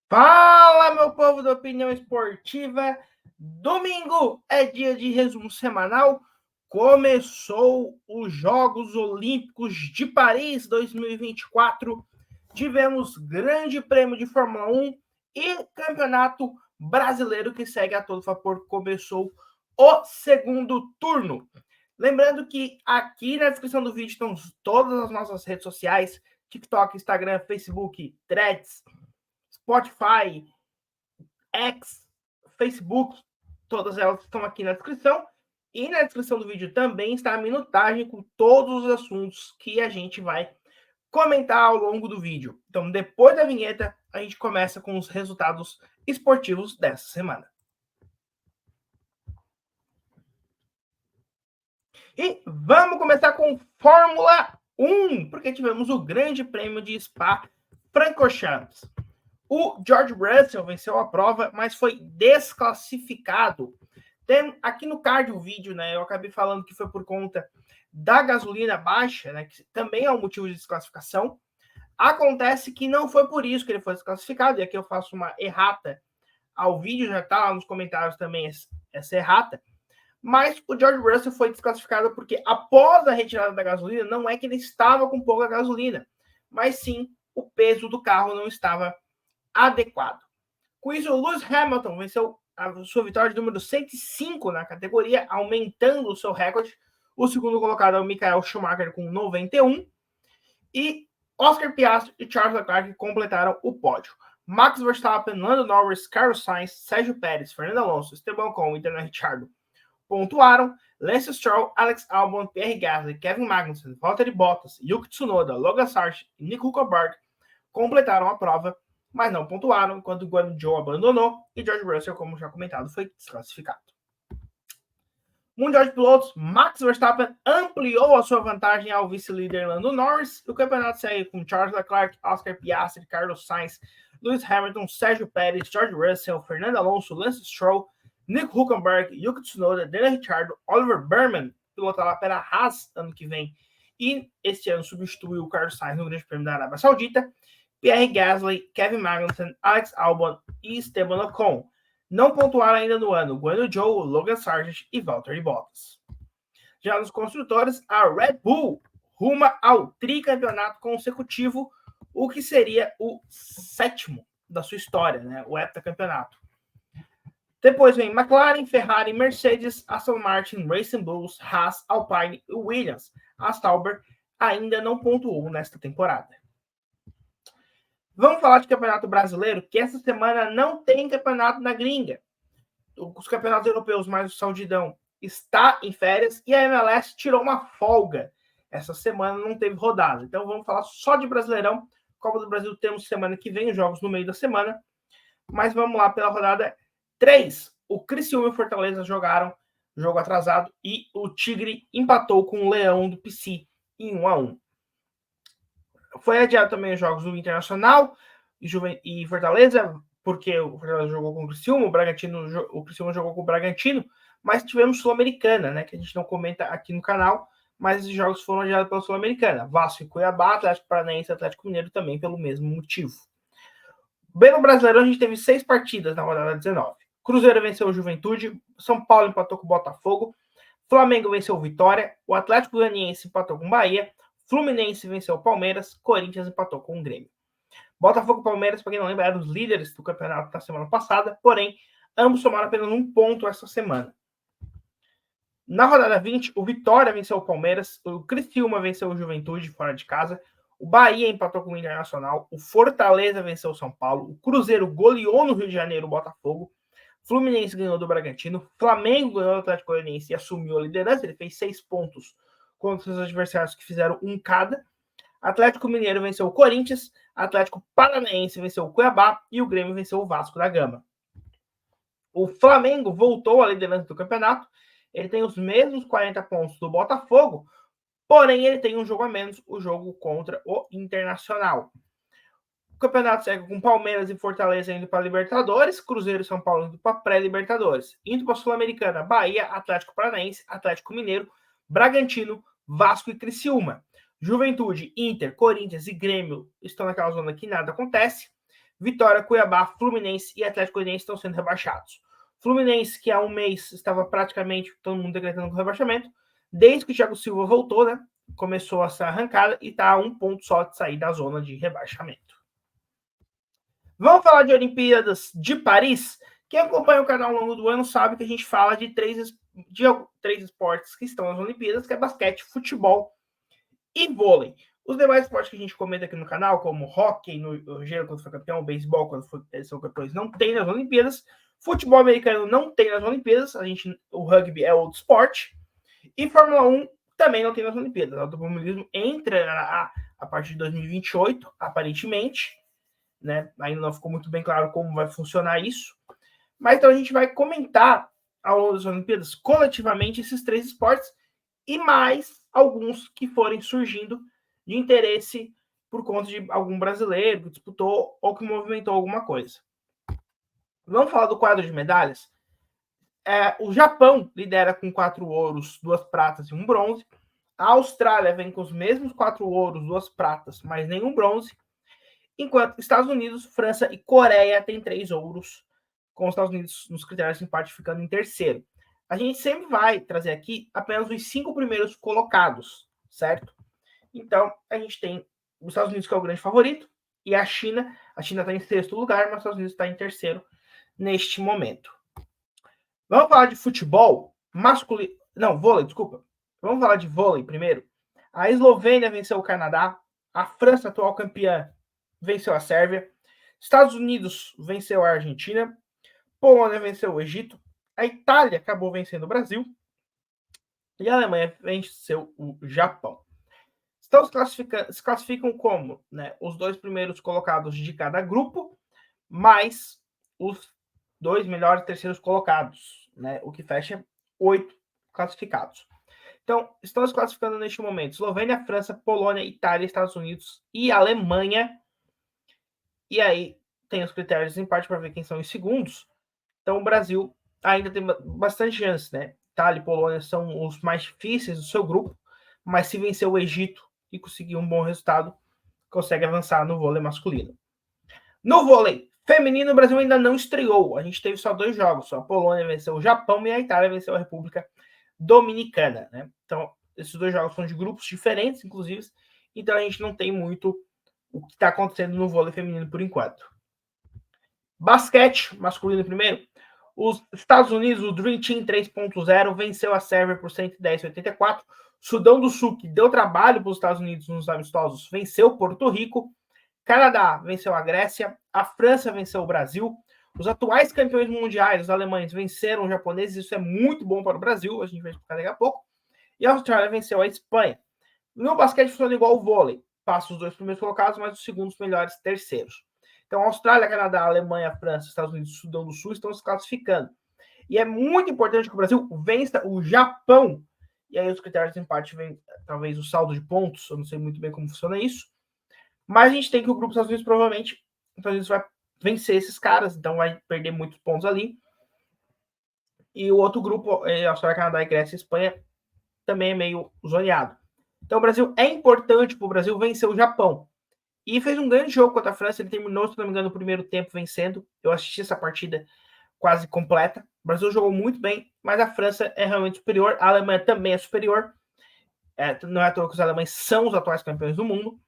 Fala, meu povo da opinião esportiva! Domingo é dia de resumo semanal. Começou os Jogos Olímpicos de Paris 2024. Tivemos Grande Prêmio de Fórmula 1 e Campeonato Brasileiro que segue a todo vapor. Começou o segundo turno. Lembrando que aqui na descrição do vídeo estão todas as nossas redes sociais: TikTok, Instagram, Facebook, Threads, Spotify, X, Facebook, todas elas estão aqui na descrição. E na descrição do vídeo também está a minutagem com todos os assuntos que a gente vai comentar ao longo do vídeo. Então, depois da vinheta, a gente começa com os resultados esportivos dessa semana. E vamos começar com Fórmula 1, porque tivemos o Grande Prêmio de Spa-Francorchamps. O George Russell venceu a prova, mas foi desclassificado. Aqui no card do vídeo, né, eu acabei falando que foi por conta da gasolina baixa, né, que também é um motivo de desclassificação. Acontece que não foi por isso que ele foi desclassificado, e aqui eu faço uma errata ao vídeo, já está lá nos comentários também essa errata. Mas o George Russell foi desclassificado porque após a retirada da gasolina, não é que ele estava com pouca gasolina, mas sim o peso do carro não estava adequado. Com isso, o Lewis Hamilton venceu a sua vitória de número 105 na categoria, aumentando o seu recorde. O segundo colocado é o Michael Schumacher com 91. E Oscar Piastri e Charles Leclerc completaram o pódio. Max Verstappen, Lando Norris, Carlos Sainz, Sérgio Pérez, Fernando Alonso, Esteban Ocon e Daniel Ricciardo pontuaram. Lance Stroll, Alex Albon, Pierre Gasly, Kevin Magnussen, Valtteri Bottas, Yuki Tsunoda, Logan Sargent e Nico Hülkenberg completaram a prova, mas não pontuaram, enquanto o Guan Yu Zhou abandonou e George Russell, como já comentado, foi desclassificado. Mundial de Pilotos, Max Verstappen ampliou a sua vantagem ao vice-líder Lando Norris. O campeonato segue com Charles Leclerc, Oscar Piastri, Carlos Sainz, Lewis Hamilton, Sérgio Pérez, George Russell, Fernando Alonso, Lance Stroll, Nico Hülkenberg, Yuki Tsunoda, Daniel Ricciardo, Oliver Burman, piloto lá pela Haas ano que vem, e este ano substituiu o Carlos Sainz no Grande Prêmio da Arábia Saudita. Pierre Gasly, Kevin Magnussen, Alex Albon e Esteban Ocon. Não pontuaram ainda no ano Guan Yu Zhou, Logan Sargent e Valtteri Bottas. Já nos construtores, a Red Bull ruma ao tricampeonato consecutivo, o que seria o 7º da sua história, né? O heptacampeonato. Depois vem McLaren, Ferrari, Mercedes, Aston Martin, Racing Bulls, Haas, Alpine e Williams. A Sauber ainda não pontuou nesta temporada. Vamos falar de Campeonato Brasileiro, que essa semana não tem campeonato na gringa. Os campeonatos europeus, mais o Saudidão, está em férias e a MLS tirou uma folga. Essa semana não teve rodada. Então vamos falar só de Brasileirão. Copa do Brasil temos semana que vem, os jogos no meio da semana. Mas vamos lá pela rodada 3. O Criciúma e o Fortaleza jogaram jogo atrasado e o Tigre empatou com o Leão do PC em 1-1. Foi adiado também os jogos do Internacional e Fortaleza, porque o Fortaleza jogou com o Criciúma, o Criciúma jogou com o Bragantino, mas tivemos Sul-Americana, né, que a gente não comenta aqui no canal, mas esses jogos foram adiados pela Sul-Americana. Vasco e Cuiabá, Atlético Paranaense e Atlético Mineiro também pelo mesmo motivo. Bem, no Brasileirão a gente teve 6 partidas na rodada 19. Cruzeiro venceu o Juventude, São Paulo empatou com o Botafogo, Flamengo venceu o Vitória, o Atlético Goianiense empatou com o Bahia, Fluminense venceu o Palmeiras, Corinthians empatou com o Grêmio. Botafogo e Palmeiras, para quem não lembra, eram os líderes do campeonato da semana passada, porém, ambos somaram apenas 1 ponto essa semana. Na rodada 20, o Vitória venceu o Palmeiras, o Criciúma venceu o Juventude fora de casa, o Bahia empatou com o Internacional, o Fortaleza venceu o São Paulo, o Cruzeiro goleou no Rio de Janeiro o Botafogo, Fluminense ganhou do Bragantino, Flamengo ganhou do Atlético Goianiense e assumiu a liderança, ele fez 6 pontos contra os adversários que fizeram 1 cada. Atlético Mineiro venceu o Corinthians, Atlético Paranaense venceu o Cuiabá e o Grêmio venceu o Vasco da Gama. O Flamengo voltou à liderança do campeonato, ele tem os mesmos 40 pontos do Botafogo, porém ele tem um jogo a menos, o jogo contra o Internacional. O campeonato segue com Palmeiras e Fortaleza indo para Libertadores, Cruzeiro e São Paulo indo para pré-Libertadores. Indo para a Sul-Americana, Bahia, Atlético Paranaense, Atlético Mineiro, Bragantino, Vasco e Criciúma. Juventude, Inter, Corinthians e Grêmio estão naquela zona que nada acontece. Vitória, Cuiabá, Fluminense e Atlético Goianiense estão sendo rebaixados. Fluminense, que há um mês estava praticamente todo mundo decretando com rebaixamento, desde que o Thiago Silva voltou, né? Começou essa arrancada e está a 1 ponto só de sair da zona de rebaixamento. Vamos falar de Olimpíadas de Paris? Quem acompanha o canal ao longo do ano sabe que a gente fala de três esportes que estão nas Olimpíadas, que é basquete, futebol e vôlei. Os demais esportes que a gente comenta aqui no canal, como hockey, no gelo quando foi campeão, beisebol quando são campeões, não tem nas Olimpíadas. Futebol americano não tem nas Olimpíadas. O rugby é outro esporte. E Fórmula 1 também não tem nas Olimpíadas. O automobilismo entra a partir de 2028, aparentemente. Né? Ainda não ficou muito bem claro como vai funcionar isso. Mas então a gente vai comentar ao longo das Olimpíadas coletivamente esses 3 esportes e mais alguns que forem surgindo de interesse por conta de algum brasileiro que disputou ou que movimentou alguma coisa. Vamos falar do quadro de medalhas? O Japão lidera com 4 ouros, 2 pratas e 1 bronze. A Austrália vem com os mesmos 4 ouros, 2 pratas, mas nenhum bronze. Enquanto Estados Unidos, França e Coreia têm 3 ouros, com os Estados Unidos nos critérios de empate ficando em terceiro. A gente sempre vai trazer aqui apenas os 5 primeiros colocados, certo? Então, a gente tem os Estados Unidos, que é o grande favorito, e a China. A China está em 6º lugar, mas os Estados Unidos está em 3º neste momento. Vamos falar de futebol masculino. Não, vôlei, desculpa. Vamos falar de vôlei primeiro. A Eslovênia venceu o Canadá. A França, atual campeã, venceu a Sérvia. Estados Unidos venceu a Argentina. Polônia venceu o Egito. A Itália acabou vencendo o Brasil. E a Alemanha venceu o Japão. Então, se classificam como, né, os 2 primeiros colocados de cada grupo, mais os 2 melhores terceiros colocados, né, o que fecha 8 classificados. Então, estão se classificando neste momento Eslovênia, França, Polônia, Itália, Estados Unidos e Alemanha. E aí tem os critérios de empate para ver quem são os segundos. Então, o Brasil ainda tem bastante chance, né? Itália e Polônia são os mais difíceis do seu grupo, mas se vencer o Egito e conseguir um bom resultado, consegue avançar no vôlei masculino. No vôlei feminino, o Brasil ainda não estreou. A gente teve só 2 jogos. A Polônia venceu o Japão e a Itália venceu a República Dominicana. Né? Então, esses 2 jogos são de grupos diferentes, inclusive. Então, a gente não tem muito o que está acontecendo no vôlei feminino por enquanto. Basquete masculino primeiro. Os Estados Unidos, o Dream Team 3.0, venceu a Sérvia por 110-84. Sudão do Sul, que deu trabalho para os Estados Unidos nos amistosos, venceu Porto Rico. Canadá venceu a Grécia. A França venceu o Brasil. Os atuais campeões mundiais, os alemães, venceram os japoneses. Isso é muito bom para o Brasil. A gente vai explicar daqui a pouco. E a Austrália venceu a Espanha. No basquete funciona igual o vôlei. Passa os 2 primeiros colocados, mas os segundos melhores terceiros. Então, Austrália, Canadá, Alemanha, França, Estados Unidos, Sudão do Sul estão se classificando. E é muito importante que o Brasil vença o Japão. E aí os critérios de empate vêm, talvez, o saldo de pontos. Eu não sei muito bem como funciona isso. Mas a gente tem que o grupo dos Estados Unidos, provavelmente, os Estados Unidos vai vencer esses caras. Então, vai perder muitos pontos ali. E o outro grupo, Austrália, Canadá, Grécia e Espanha, também é meio zoneado. Então, o Brasil é importante para o Brasil vencer o Japão. E fez um grande jogo contra a França. Ele terminou, se não me engano, no primeiro tempo vencendo. Eu assisti essa partida quase completa. O Brasil jogou muito bem, mas a França é realmente superior. A Alemanha também é superior. Não é à toa que os alemães são os atuais campeões do mundo.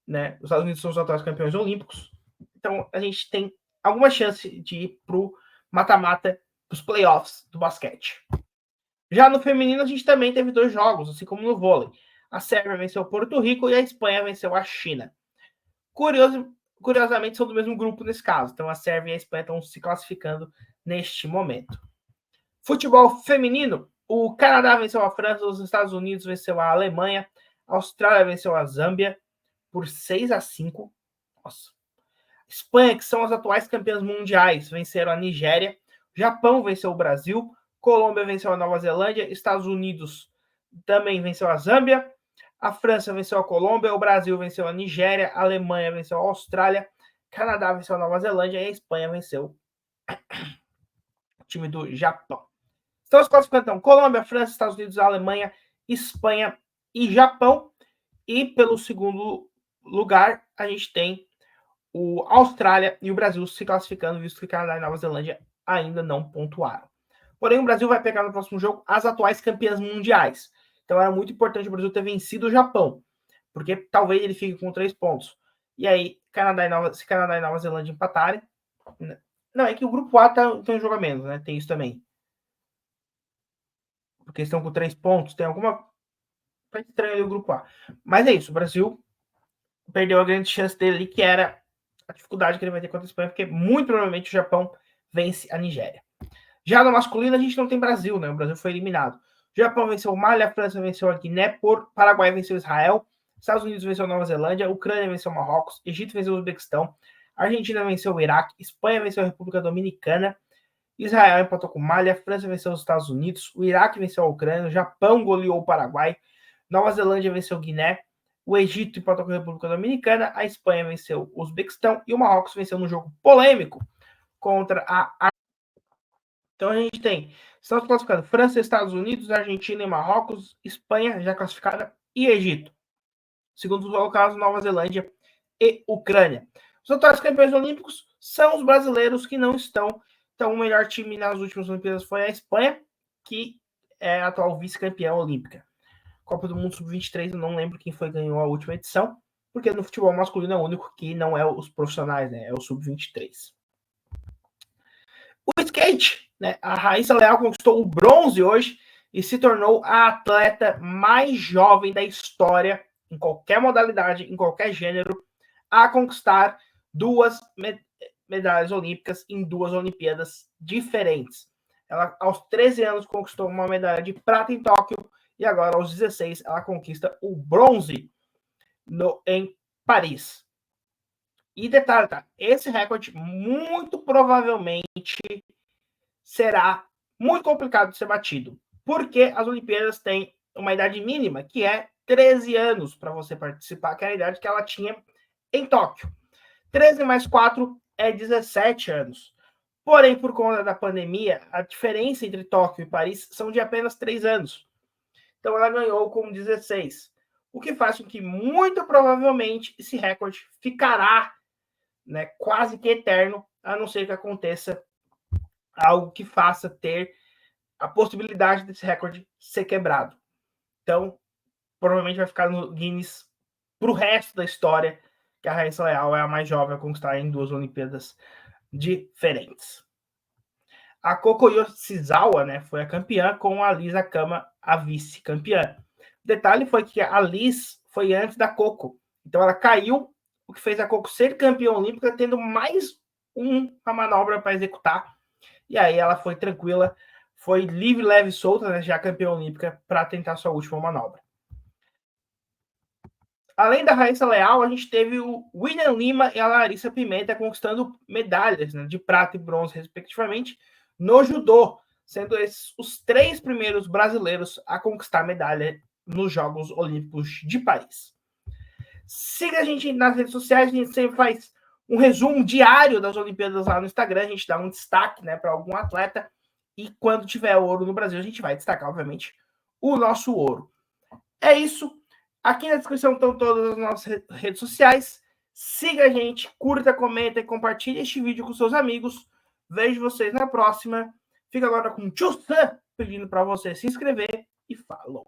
Né? Os Estados Unidos são os atuais campeões olímpicos. Então, a gente tem alguma chance de ir para o mata-mata, para os playoffs do basquete. Já no feminino, a gente também teve 2 jogos, assim como no vôlei. A Sérvia venceu Porto Rico e a Espanha venceu a China. Curiosamente, são do mesmo grupo nesse caso. Então, a Sérvia e a Espanha estão se classificando neste momento. Futebol feminino. O Canadá venceu a França, os Estados Unidos venceu a Alemanha, a Austrália venceu a Zâmbia por 6-5. Nossa. Espanha, que são as atuais campeãs mundiais, venceram a Nigéria. Japão venceu o Brasil. Colômbia venceu a Nova Zelândia. Estados Unidos também venceu a Zâmbia. A França venceu a Colômbia, o Brasil venceu a Nigéria, a Alemanha venceu a Austrália, Canadá venceu a Nova Zelândia e a Espanha venceu o time do Japão. Estamos classificando então Colômbia, França, Estados Unidos, Alemanha, Espanha e Japão. E pelo segundo lugar, a gente tem o Austrália e o Brasil se classificando, visto que Canadá e Nova Zelândia ainda não pontuaram. Porém, o Brasil vai pegar no próximo jogo as atuais campeãs mundiais. Então era muito importante o Brasil ter vencido o Japão, porque talvez ele fique com 3 pontos. E aí, se Canadá e Nova Zelândia empatarem... Não, é que o grupo A tem um jogo a menos, né? Tem isso também. Porque estão com 3 pontos, tem alguma... Tá estranho ali o grupo A. Mas é isso, o Brasil perdeu a grande chance dele, que era a dificuldade que ele vai ter contra a Espanha, porque muito provavelmente o Japão vence a Nigéria. Já no masculino, a gente não tem Brasil, né? O Brasil foi eliminado. O Japão venceu o Mali, a França venceu a Guiné, Paraguai venceu Israel, Estados Unidos venceu a Nova Zelândia, Ucrânia venceu o Marrocos, Egito venceu o Uzbequistão, Argentina venceu o Iraque, Espanha venceu a República Dominicana, Israel empatou com o Mali, a França venceu os Estados Unidos, o Iraque venceu a Ucrânia, o Japão goleou o Paraguai, Nova Zelândia venceu Guiné, o Egito empatou com a República Dominicana, a Espanha venceu o Uzbequistão e o Marrocos venceu no jogo polêmico contra a... Então a gente tem, estamos classificando França, Estados Unidos, Argentina e Marrocos, Espanha já classificada e Egito. Segundo colocados, Nova Zelândia e Ucrânia. Os atuais campeões olímpicos são os brasileiros que não estão. Então o melhor time nas últimas Olimpíadas foi a Espanha, que é a atual vice-campeã olímpica. Copa do Mundo Sub-23, eu não lembro quem foi que ganhou a última edição, porque no futebol masculino é o único que não é os profissionais, né? É o Sub-23. O skate, né? A Raíssa Leal conquistou o bronze hoje e se tornou a atleta mais jovem da história, em qualquer modalidade, em qualquer gênero, a conquistar 2 medalhas olímpicas em 2 Olimpíadas diferentes. Ela, aos 13 anos, conquistou uma medalha de prata em Tóquio e agora, aos 16, ela conquista o bronze em Paris. E detalhe, tá? Esse recorde muito provavelmente será muito complicado de ser batido, porque as Olimpíadas têm uma idade mínima, que é 13 anos para você participar, que é a idade que ela tinha em Tóquio. 13 mais 4 é 17 anos. Porém, por conta da pandemia, a diferença entre Tóquio e Paris são de apenas 3 anos. Então ela ganhou com 16. O que faz com que, muito provavelmente, esse recorde ficará, né, quase que eterno, a não ser que aconteça algo que faça ter a possibilidade desse recorde ser quebrado. Então, provavelmente vai ficar no Guinness para o resto da história, que a Raíssa Leal é a mais jovem a conquistar em 2 Olimpíadas diferentes. A Koko Yoshizawa, né, foi a campeã, com a Liz Akama a vice-campeã. O detalhe foi que a Liz foi antes da Koko. Então ela caiu, o que fez a Koko ser campeã olímpica, tendo mais uma manobra para executar. E aí ela foi tranquila, foi livre, leve e solta, né, já campeã olímpica, para tentar sua última manobra. Além da Raíssa Leal, a gente teve o William Lima e a Larissa Pimenta conquistando medalhas, né, de prata e bronze, respectivamente, no judô, sendo esses os 3 primeiros brasileiros a conquistar medalha nos Jogos Olímpicos de Paris. Siga a gente nas redes sociais, a gente sempre faz um resumo diário das Olimpíadas lá no Instagram, a gente dá um destaque, né, para algum atleta, e quando tiver ouro no Brasil, a gente vai destacar, obviamente, o nosso ouro. É isso. Aqui na descrição estão todas as nossas redes sociais. Siga a gente, curta, comenta e compartilhe este vídeo com seus amigos. Vejo vocês na próxima. Fica agora com o Tio Sam pedindo para você se inscrever e falou.